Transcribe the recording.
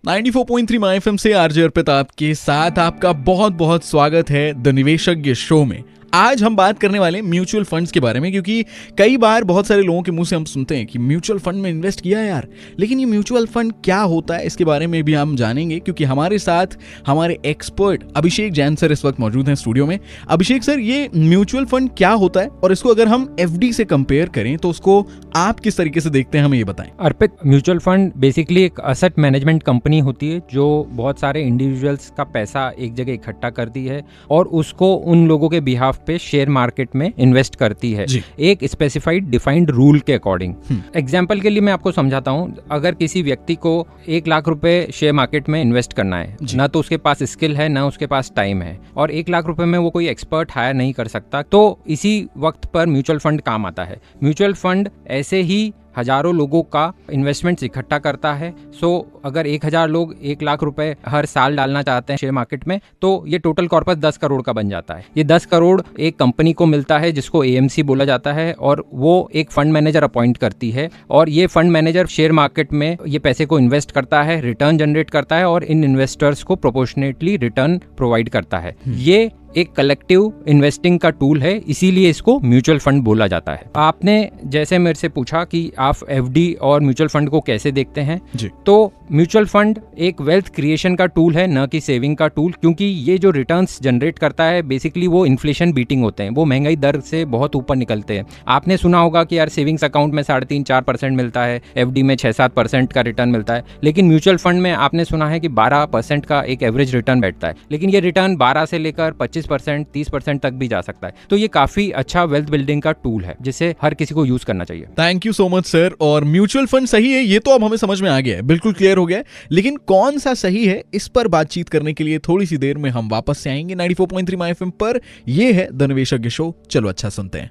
94.3 my FM से RJ Arpita आपके साथ आपका बहुत बहुत स्वागत है द निवेशज्ञ शो में। आज हम बात करने वाले म्यूचुअल फंड्स के बारे में, क्योंकि कई बार बहुत सारे लोगों के मुंह से हम सुनते हैं कि म्यूचुअल फंड में इन्वेस्ट किया है यार, लेकिन ये म्यूचुअल फंड क्या होता है इसके बारे में भी हम जानेंगे, क्योंकि हमारे साथ हमारे एक्सपर्ट अभिषेक जैन सर इस वक्त मौजूद हैं स्टूडियो में। अभिषेक सर, ये म्यूचुअल फंड क्या होता है और इसको अगर हम एफडी से कंपेयर करें तो उसको आप किस तरीके से देखते हैं, हमें ये बताएं। अर्पित, म्यूचुअल फंड बेसिकली एक असेट मैनेजमेंट कंपनी होती है जो बहुत सारे इंडिविजुअल्स का पैसा एक जगह इकट्ठा करती है और उसको उन लोगों के बिहाफ पे शेयर मार्केट में इन्वेस्ट करती है एक स्पेसिफाइड डिफाइंड रूल के अकॉर्डिंग। एग्जांपल के लिए मैं आपको समझाता हूं, अगर किसी व्यक्ति को 1 लाख रुपए शेयर मार्केट में इन्वेस्ट करना है, ना तो उसके पास स्किल है ना उसके पास टाइम है, और 1 लाख रुपए में वो कोई एक्सपर्ट हायर नहीं कर सकता, तो इसी वक्त पर म्यूचुअल फंड काम आता है। म्यूचुअल फंड ऐसे ही हजारों लोगों का इन्वेस्टमेंट इकट्ठा करता है। अगर 1000 लोग 1 लाख रुपए हर साल डालना चाहते हैं शेयर मार्केट में, तो ये टोटल कॉर्पस 10 करोड़ का बन जाता है। ये 10 करोड़ एक कंपनी को मिलता है जिसको एएमसी बोला जाता है, और वो एक फंड मैनेजर अपॉइंट करती है, और ये फंड मैनेजर शेयर मार्केट में ये पैसे को इन्वेस्ट करता है, रिटर्न जनरेट करता है और इन इन्वेस्टर्स को प्रोपोर्शनेटली रिटर्न प्रोवाइड करता है। ये एक कलेक्टिव इन्वेस्टिंग का टूल है, इसीलिए इसको म्यूचुअल फंड बोला जाता है। आपने जैसे मेरे से पूछा कि आप एफडी और म्यूचुअल फंड को कैसे देखते हैं, तो म्यूचुअल फंड एक वेल्थ क्रिएशन का टूल है, न कि सेविंग का टूल, क्योंकि ये जो रिटर्न्स जनरेट करता है बेसिकली वो इन्फ्लेशन बीटिंग होते हैं, वो महंगाई दर से बहुत ऊपर निकलते हैं। आपने सुना होगा कि यार सेविंग्स अकाउंट में 3.5-4% मिलता है, एफडी में 6-7% का रिटर्न मिलता है, लेकिन म्यूचुअल फंड में आपने सुना है कि 12% का एक एवरेज रिटर्न बैठता है, लेकिन ये रिटर्न 12 से लेकर 25%, 30% तक भी जा सकता है। तो ये काफी अच्छा वेल्थ बिल्डिंग का टूल है जिसे हर किसी को यूज करना चाहिए। Thank you so much sir. और म्यूचुअल फंड सही है, ये तो अब हमें समझ में आ गया है, बिल्कुल क्लियर हो गया है, लेकिन कौन सा सही है इस पर बातचीत करने के लिए थोड़ी सी देर में हम वापस से आएंगे 94.3 माय एफएम पर। ये है द निवेशज्ञ शो। चलो अच्छा सुनते हैं।